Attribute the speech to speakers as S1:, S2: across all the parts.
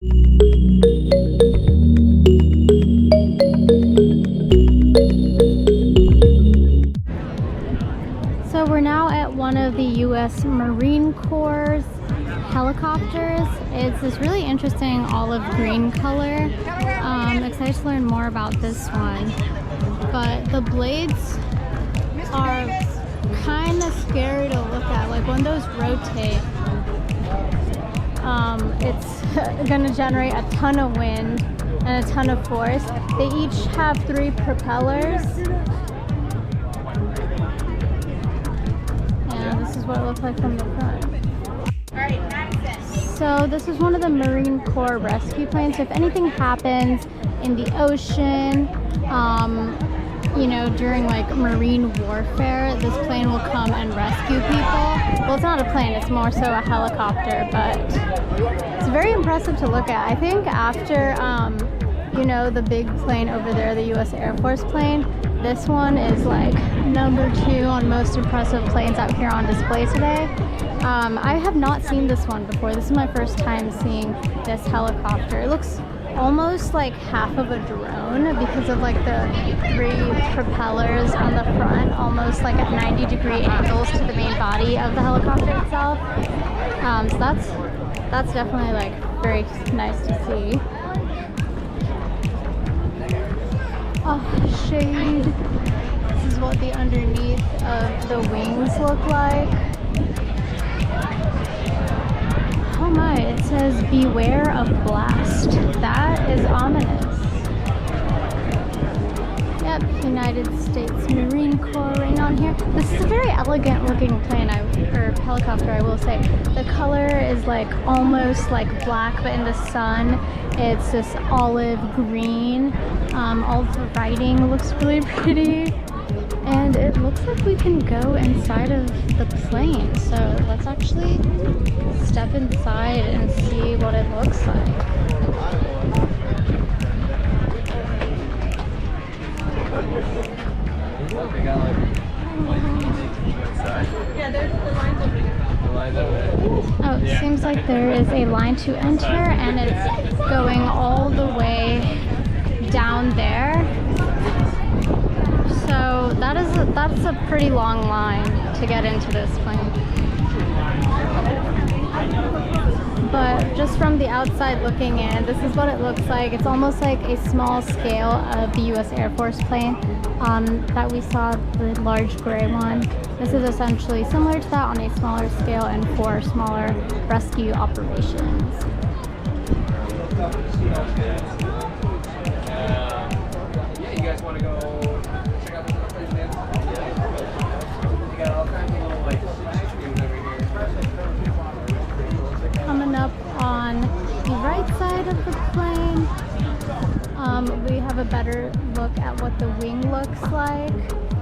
S1: So we're now at one of the U.S. Marine Corps helicopters. It's this really interesting olive green color. Excited to learn more about this one. But the blades are kind of scary to look at. Like when those rotate, it's going to generate a ton of wind and a ton of force. They each have 3 propellers. And this is what it looks like from the front. So this is one of the Marine Corps rescue planes. So if anything happens in the ocean, you know, during like marine warfare, this plane will come and rescue people. Well, it's not a plane, it's more so a helicopter, but it's very impressive to look at. I think after, you know, the big plane over there, the U.S. Air Force plane, this one is like number 2 on most impressive planes out here on display today. I have not seen this one before. This is my first time seeing this helicopter. It looks almost like half of a drone because of like the 3 propellers on the front, almost like at 90-degree angles to the main body of the helicopter itself. So that's definitely like very nice to see. Oh, shade. This is what the underneath of the wings look like. Oh my, it says beware of blast. That is ominous. Yep, United States Marine Corps right on here. This is a very elegant looking plane, or helicopter, I will say. The color is like almost like black, but in the sun it's this olive green. All the writing looks really pretty. And it looks like we can go inside of the plane. So let's actually step inside and see what it looks like. Oh, it seems like there is a line to enter, and it's going all the way down there. So that's a pretty long line to get into this plane. But just from the outside looking in, this is what it looks like. It's almost like a small scale of the U.S. Air Force plane that we saw, the large gray one. This is essentially similar to that on a smaller scale and for smaller rescue operations.
S2: Yeah, you guys want to go check out the place, man? You got all kinds of little like screens over here.
S1: Coming up on the right side of the plane, we have a better look at what the wing looks like.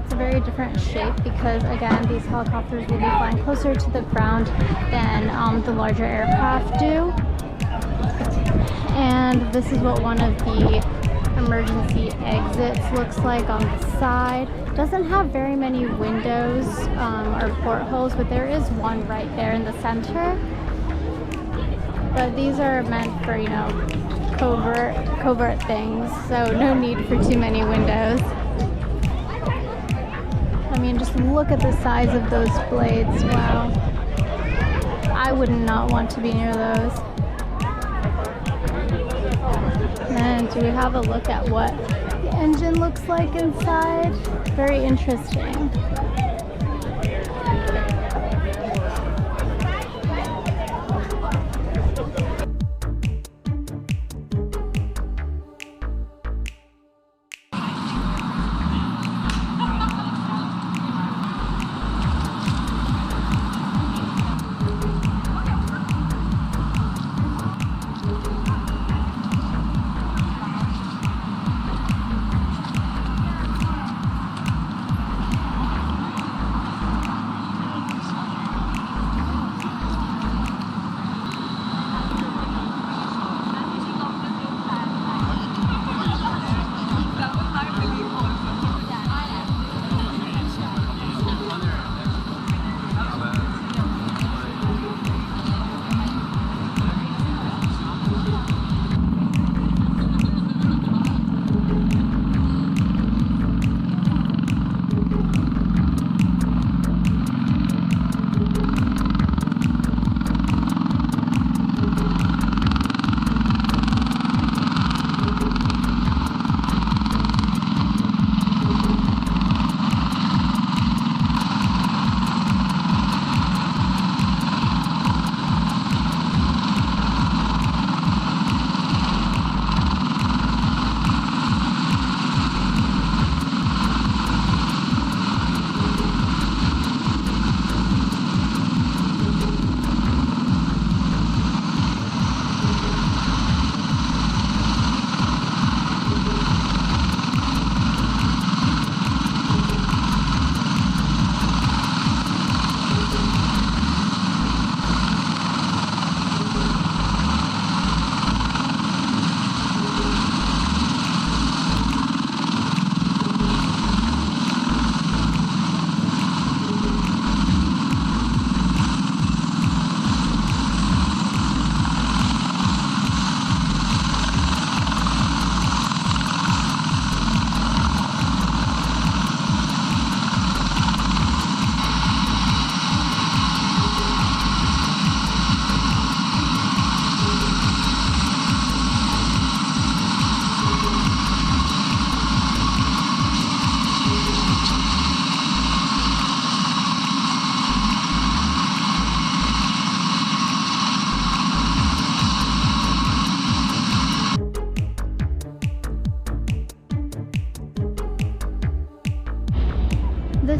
S1: It's a very different shape because, again, these helicopters will be flying closer to the ground than the larger aircraft do. And this is what one of the emergency exits looks like on the side. Doesn't have very many windows or portholes, but there is one right there in the center. But these are meant for, you know, covert things, so no need for too many windows. I mean, just look at the size of those blades. Wow. I would not want to be near those. And we have a look at what the engine looks like inside. Very interesting.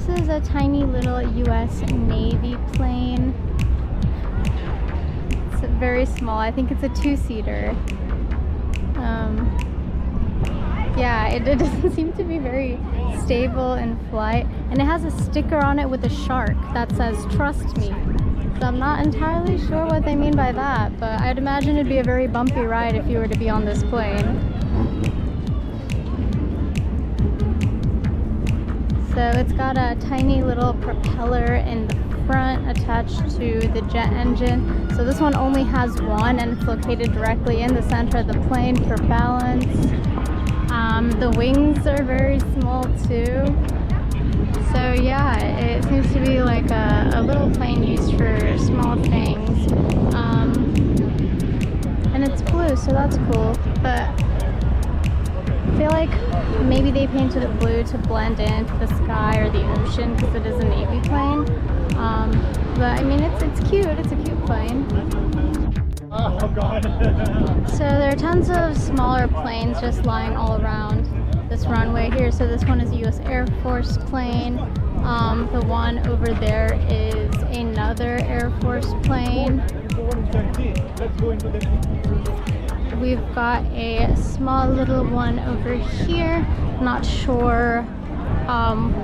S1: this is a tiny little US Navy plane. It's very small. I think it's a two-seater. Yeah, it doesn't seem to be very stable in flight. And it has a sticker on it with a shark that says, "Trust me." So I'm not entirely sure what they mean by that, but I'd imagine it'd be a very bumpy ride if you were to be on this plane. So it's got a tiny little propeller in the front attached to the jet engine. So this one only has one, and it's located directly in the center of the plane for balance. The wings are very small too. So yeah, it seems to be like a little plane used for small things. And it's blue, so that's cool. But I feel like maybe they painted it blue to blend into the sky or the ocean because it is a Navy plane. But I mean, it's cute. It's a cute plane.
S3: Oh God.
S1: So there are tons of smaller planes just lying all around this runway here. So this one is a US Air Force plane. The one over there is another Air Force plane. We've got a small little one over here. Not sure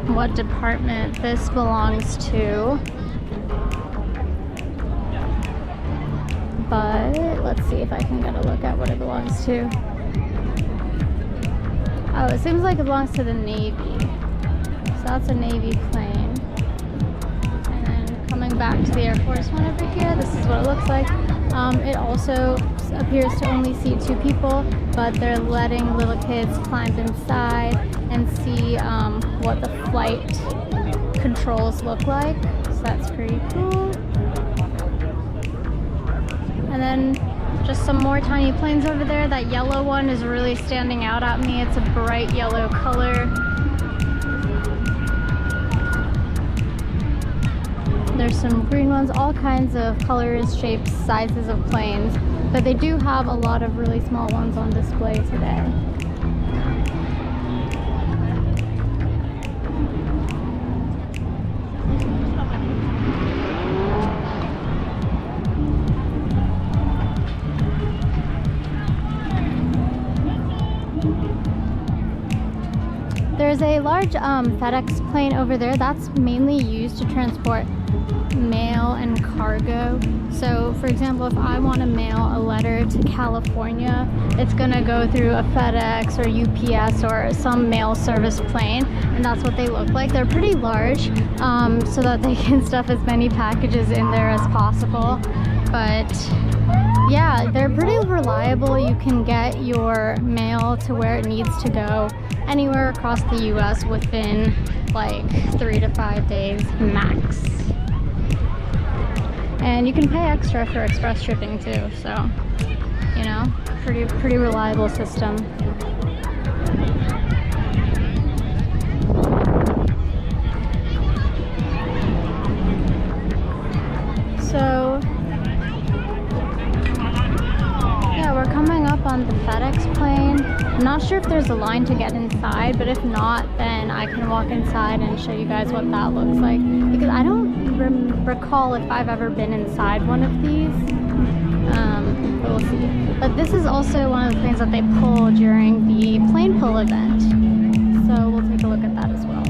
S1: what department this belongs to. But let's see if I can get a look at what it belongs to. Oh, it seems like it belongs to the Navy. So that's a Navy plane. And then coming back to the Air Force one over here, this is what it looks like. It also appears to only seat 2 people, but they're letting little kids climb inside and see what the flight controls look like. So that's pretty cool. And then just some more tiny planes over there. That yellow one is really standing out at me. It's a bright yellow color. There's some green ones, all kinds of colors, shapes, sizes of planes. But they do have a lot of really small ones on display today. There's a large FedEx plane over there that's mainly used to transport mail and cargo. So for example, if I want to mail a letter to California, it's gonna go through a FedEx or UPS or some mail service plane, and that's what they look like. They're pretty large, so that they can stuff as many packages in there as possible. But yeah, they're pretty reliable. You can get your mail to where it needs to go anywhere across the US within like 3 to 5 days max. And you can pay extra for express shipping too, so you know, pretty reliable system. So yeah, we're coming up on the FedEx plane. I'm not sure if there's a line to get inside, but if not, then I can walk inside and show you guys what that looks like, because I don't recall if I've ever been inside one of these, but we'll see. But this is also one of the things that they pull during the plane pull event, so we'll take a look at that as well.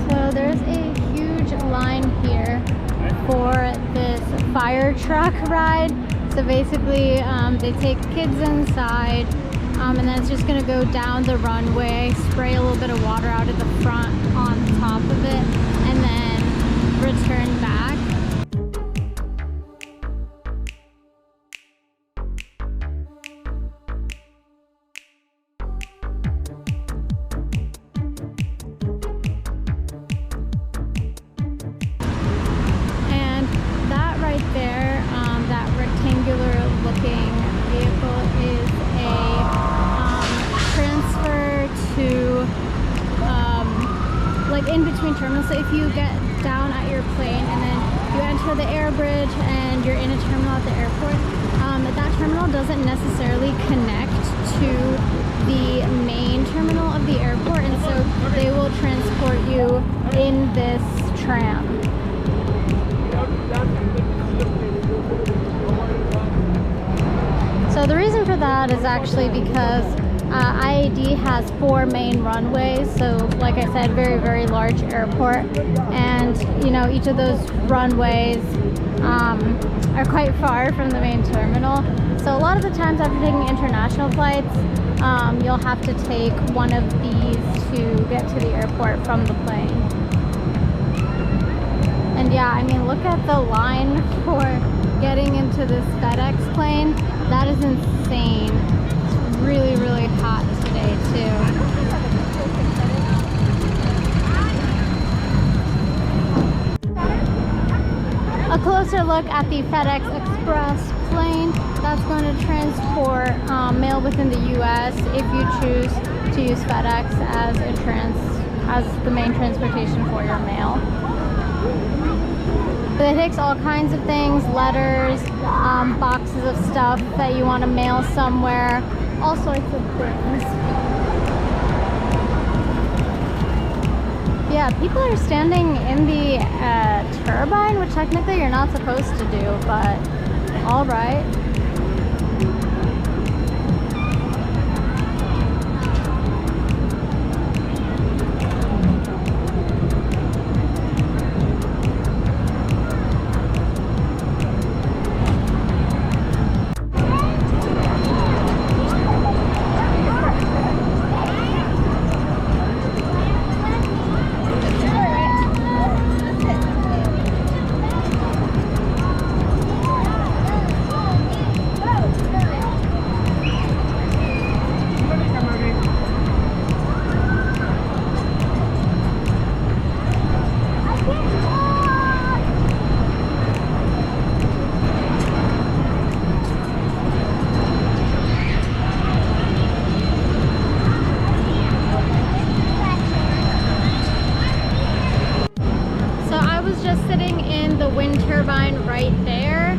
S1: So there's a huge line here for this fire truck ride. So basically they take kids inside, and then it's just going to go down the runway, spray a little bit of water out at the front on top of it, and then return back. And that right there, that rectangular looking vehicle is a transfer to like in between terminals. So if you get down at your plane and then you enter the air bridge and you're in a terminal at the airport, that terminal doesn't necessarily connect to the main terminal of the airport, and so they will transport you in this tram. So the reason for that is actually because IAD has 4 main runways, so like I said, very, very large airport, and you know, each of those runways are quite far from the main terminal. So a lot of the times after taking international flights, you'll have to take one of these to get to the airport from the plane. And yeah, I mean, look at the line for getting into this FedEx plane. That is insane. It's really, really hot today too. A closer look at the FedEx Express plane that's going to transport mail within the U.S. if you choose to use FedEx as the main transportation for your mail. It takes all kinds of things, letters, boxes of stuff that you want to mail somewhere, all sorts of things. Yeah, people are standing in the turbine, which technically you're not supposed to do, but all right. Turbine right there,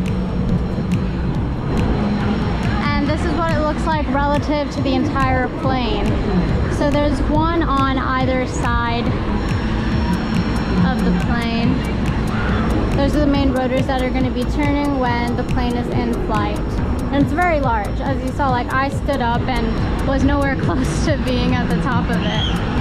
S1: and this is what it looks like relative to the entire plane. So there's one on either side of the plane. Those are the main rotors that are going to be turning when the plane is in flight, and it's very large. As you saw, like, I stood up and was nowhere close to being at the top of it.